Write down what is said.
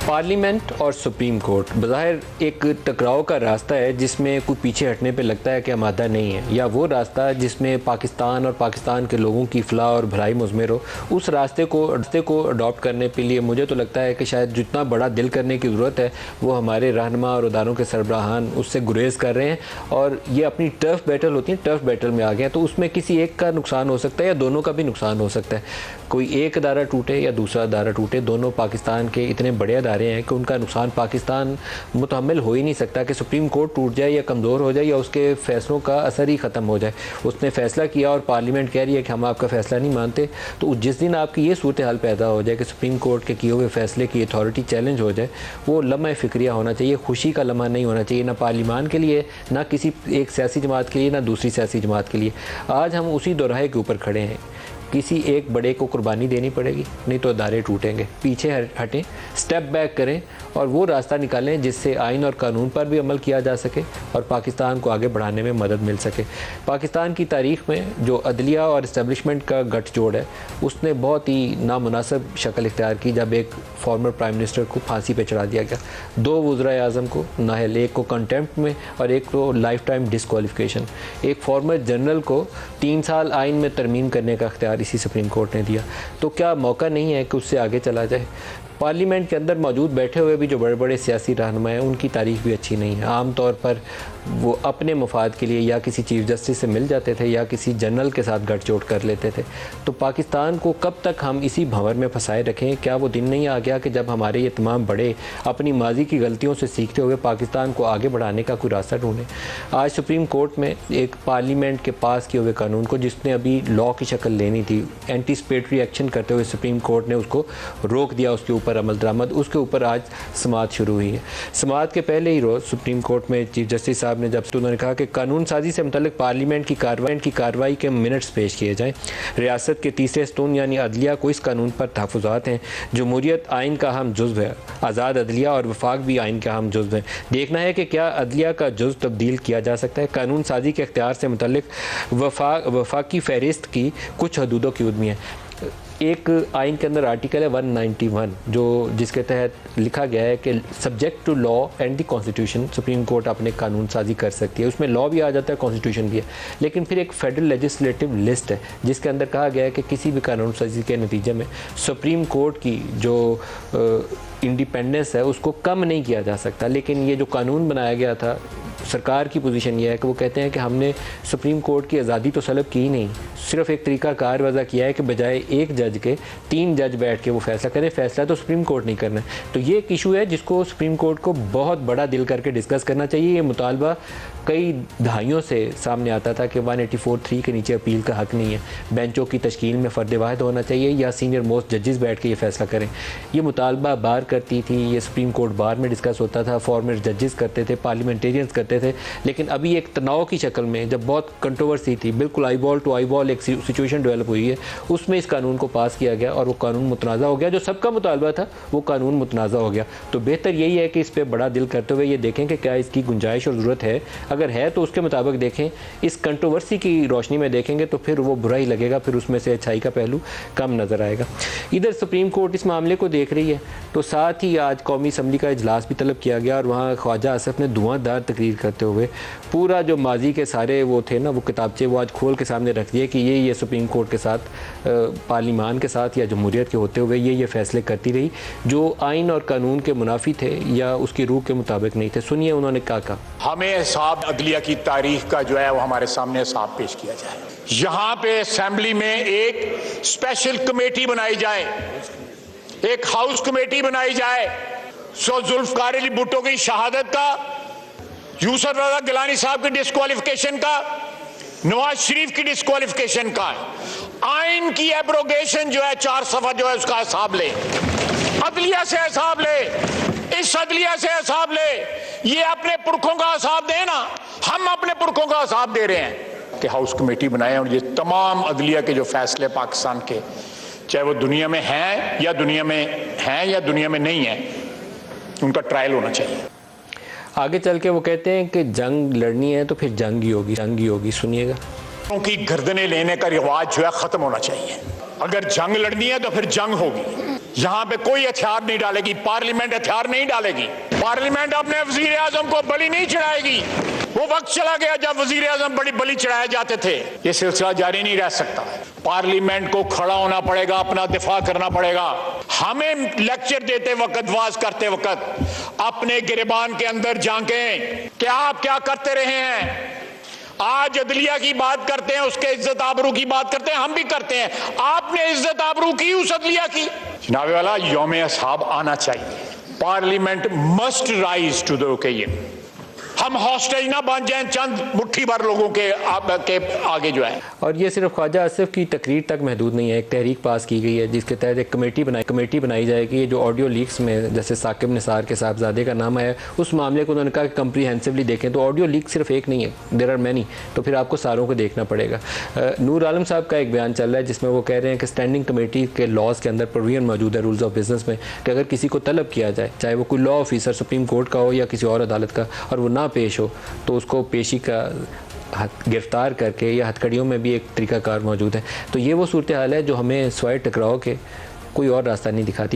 Parliament और supreme court बज़ाहिर एक टकराव का रास्ता है जिसमें कोई पीछे हटने पे लगता है कि आमादा नहीं है, या वो रास्ता जिसमें पाकिस्तान और पाकिस्तान के लोगों की फलाह और भलाई मुज़मिर हो। उस रास्ते को अडॉप्ट करने के लिए मुझे तो लगता है कि शायद जितना बड़ा दिल करने की ज़रूरत है वो हमारे रहनुमा और इदारों के सरबराहान उससे गुरेज कर रहे हैं, और ये अपनी टफ बैटल होती है, टफ बैटल में आ गए हैं। तो उसमें किसी एक का नुकसान हो सकता है या दोनों का भी नुकसान हो सकता है। कोई एक अदारा टूटे या दूसरा अदारा टूटे, दोनों पाकिस्तान के इतने बड़े अदारे हैं कि उनका नुकसान पाकिस्तान मुतहम्मिल हो ही नहीं सकता कि सुप्रीम कोर्ट टूट जाए या कमज़ोर हो जाए या उसके फ़ैसलों का असर ही ख़त्म हो जाए। उसने फ़ैसला किया और पार्लियामेंट कह रही है कि हम आपका फ़ैसला नहीं मानते, तो जिस दिन आपकी ये सूरत हाल पैदा हो जाए कि सुप्रीम कोर्ट के किए हुए फ़ैसले की अथॉरिटी चैलेंज हो जाए, वो लम्हा फ़िक्रिया होना चाहिए, खुशी का लम्हा नहीं होना चाहिए, ना पार्लियामान के लिए, ना किसी एक सियासी जमात के लिए, ना दूसरी सियासी जमात के लिए। आज हम उसी दोराहे के ऊपर खड़े हैं। किसी एक बड़े को कुर्बानी देनी पड़ेगी, नहीं तो अदारे टूटेंगे। पीछे हटें, स्टेप बैक करें और वो रास्ता निकालें जिससे आइन और कानून पर भी अमल किया जा सके और पाकिस्तान को आगे बढ़ाने में मदद मिल सके। पाकिस्तान की तारीख़ में जो अदलिया और इस्टेब्लिशमेंट का गठजोड़ है, उसने बहुत ही नामुनासिब शक्ल इख्तियार की जब एक फॉर्मर प्राइम मिनिस्टर को फांसी पे चढ़ा दिया गया, दो वज़राए आज़म को नाहल, एक को कंटेम्प्ट में और एक को लाइफ टाइम डिस्क्वालिफिकेशन। एक फॉर्मर जनरल को 3 साल आइन में तरमीम करने का इख्तियार इसी सुप्रीम कोर्ट ने दिया। तो क्या मौका नहीं है कि उससे आगे चला जाए? पार्लियामेंट के अंदर मौजूद बैठे हुए भी जो बड़े बड़े सियासी रहनुमा हैं, उनकी तारीख भी अच्छी नहीं है। आम तौर पर वो अपने मफाद के लिए या किसी चीफ जस्टिस से मिल जाते थे या किसी जनरल के साथ गठजोड़ कर लेते थे। तो पाकिस्तान को कब तक हम इसी भंवर में फंसाए रखें? क्या वो दिन नहीं आ गया कि जब हमारे ये तमाम बड़े अपनी माजी की गलतियों से सीखते हुए पाकिस्तान को आगे बढ़ाने का कोई रास्ता ढूंढें? आज सुप्रीम कोर्ट में एक पार्लियामेंट के पास किए हुए कानून को, जिसने अभी लॉ की शक्ल लेनी थी, एंटीसिपेटरी एक्शन करते हुए सुप्रीम कोर्ट ने उसको रोक दिया, उसके ऊपर अमल दरामद, उसके ऊपर आज समाअत शुरू हुई है। समाअत के पहले ही रोज़ सुप्रीम कोर्ट में चीफ जस्टिस साहब ने जब उन्होंने कहा कि कानून साजी से मुतल्लिक पार्लियामेंट की कार्रवाई के मिनट्स पेश किए जाएँ। रियासत के तीसरे स्तून यानी अदलिया को इस कानून पर तहफ़्फ़ुज़ात हैं। जमहूरियत आइन का अहम जुज़्व है, आज़ाद अदलिया और वफाक भी आइन का अहम जुज़्व है। देखना है कि क्या अदलिया का जुज़्व तब्दील किया जा सकता है। कानून साजी के इख्तियार से मुतल्लिक वफाकी फ़हरिस्त की कुछ हदूदों की उद्मी है। एक आइन के अंदर आर्टिकल है 191 जिसके तहत लिखा गया है कि subject to law and the constitution supreme court अपने कानून साजी कर सकती है। उसमें लॉ भी आ जाता है, कॉन्स्टिट्यूशन भी है, लेकिन फिर एक फेडरल लेजिस्लेटिव लिस्ट है जिसके अंदर कहा गया है कि किसी भी कानून साजी के नतीजे में सुप्रीम कोर्ट की जो इंडिपेंडेंस है उसको कम नहीं किया जा सकता। लेकिन ये जो कानून बनाया गया था, सरकार की पोजीशन ये है कि वो कहते हैं कि हमने सुप्रीम कोर्ट की आज़ादी तो सलब की ही नहीं, सिर्फ एक तरीका कार वज़ा किया है कि बजाय एक जज के 3 जज बैठ के वो फैसला करें। फैसला तो सुप्रीम कोर्ट नहीं करना है। तो ये एक इशू है जिसको सुप्रीम कोर्ट को बहुत बड़ा दिल करके डिस्कस करना चाहिए। ये मुतालबा कई दहाइयों से सामने आता था कि 184(3) के नीचे अपील का हक़ नहीं है, बेंचों की तश्कील में फ़र्द वाहिद होना चाहिए या सीनियर मोस्ट जजेस बैठ के ये फैसला करें। ये मुतालबा बार करती थी, ये सुप्रीम कोर्ट बार में डिस्कस होता था, फॉर्मर जजेस करते थे, पार्लियामेंटेरियंस करते थे। लेकिन अभी एक तनाव की शक्ल में जब बहुत कंट्रोवर्सी थी, बिल्कुल eye ball to eye ball एक सिचुएशन डेवलप हुई है, उसमें इस कानून को पास किया गया और वो कानून मुतनाज़ा हो गया। जो सबका मुतालबा था वो कानून मुतनाज़ा हो गया। तो बेहतर यही है कि इस पर बड़ा दिल करते हुए ये देखें कि क्या इसकी गुंजाइश और ज़रूरत है। अगर है तो उसके मुताबिक देखें, इस कंट्रोवर्सी की रोशनी में देखेंगे तो फिर वो बुरा ही लगेगा, फिर उसमें से अच्छाई का पहलू कम नज़र आएगा। इधर सुप्रीम कोर्ट इस मामले को देख रही है, तो साथ ही आज कौमी असम्बली का इजलास भी तलब किया गया और वहाँ ख्वाजा आसफ ने धुआंधार तकरीर करते हुए पूरा जो माजी के सारे वो थे ना, वो किताबचे वो आज खोल के सामने रख दिए कि ये सुप्रीम कोर्ट के साथ, पार्लियामान के साथ या जमहूरियत के होते हुए ये फैसले करती रही जो आइन और कानून के मुनाफी थे या उसकी रूह के मुताबिक नहीं थे। सुनिए उन्होंने क्या कहा। हमें हिसाब अदलिया की तारीख का जो है वो हमारे सामने हिसाब पेश किया जाए। यहाँ पे असेंबली में एक स्पेशल कमेटी बनाई जाए, एक हाउस कमेटी बनाई जाए। जुल्फकार अली भुट्टो की शहादत का, यूसुफ रज़ा गिलानी साहब की डिस्क्वालिफिकेशन का, नवाज शरीफ की डिस्क्वालिफिकेशन का, आइन की एब्रोगेशन जो है 4 सफा जो है उसका हिसाब ले, अदलिया से हिसाब ले, इस अदलिया से हिसाब ले। ये अपने पुरखों का हिसाब दे ना, हम अपने पुरखों का हिसाब दे रहे हैं कि हाउस कमेटी बनाए और ये तमाम अदलिया के जो फैसले पाकिस्तान के, चाहे वो दुनिया में हैं या दुनिया में नहीं है, उनका ट्रायल होना चाहिए। आगे चल के वो कहते हैं कि जंग लड़नी है तो फिर जंग ही होगी। सुनिएगा। क्योंकि गर्दनें लेने का रिवाज जो है खत्म होना चाहिए। अगर जंग लड़नी है तो फिर जंग होगी। यहां पे कोई हथियार नहीं डालेगी, पार्लियामेंट हथियार नहीं डालेगी। पार्लियामेंट अपने वजीर आजम को बलि नहीं चढ़ाएगी। वो वक्त चला गया जब वजीर आजम बड़ी बलि चढ़ाए जाते थे। ये सिलसिला जारी नहीं रह सकता। पार्लियामेंट को खड़ा होना पड़ेगा, अपना दिफा करना पड़ेगा। हमें लेक्चर देते वक्त, वाज करते वक्त अपने गिरबान के अंदर झांकें कि आप क्या करते रहे हैं। आज अदलिया की बात करते हैं, उसके इज्जत आबरू की बात करते हैं, हम भी करते हैं। आपने इज्जत आबरू की उस अदलिया की? जनाब वाला, यौम असहाब आना चाहिए। Parliament must rise to the occasion. हम हॉस्टेज ना बन जाएं चंद मुट्ठी भर लोगों के आगे जो है। और ये सिर्फ ख्वाजा आसिफ की तकरीर तक महदूद नहीं है। एक तहरीक पास की गई है जिसके तहत एक कमेटी बनाई जाएगी। जो ऑडियो लीक्स में जैसे साकिब निसार के साहबजादे का नाम है, उस मामले को उन्होंने कहा कि कंप्रीहेंसिवली देखें। तो ऑडियो लीक सिर्फ एक नहीं है, देयर आर मैनी। तो फिर आपको सारों को देखना पड़ेगा। नूर आलम साहब का एक बयान चल रहा है जिसमें वो कह रहे हैं कि स्टैंडिंग कमेटी के लॉज के अंदर प्रोविजन मौजूद है, रूल्स ऑफ बिजनेस में, कि अगर किसी को तलब किया जाए, चाहे वो कोई लॉ ऑफिसर सुप्रीम कोर्ट का हो या किसी और अदालत का, और वो ना पेश हो, तो उसको पेशी का गिरफ्तार करके या हथकड़ियों में भी एक तरीकाकार मौजूद है। तो ये वो सूरत हाल है जो हमें स्वाय टकराव के कोई और रास्ता नहीं दिखाती।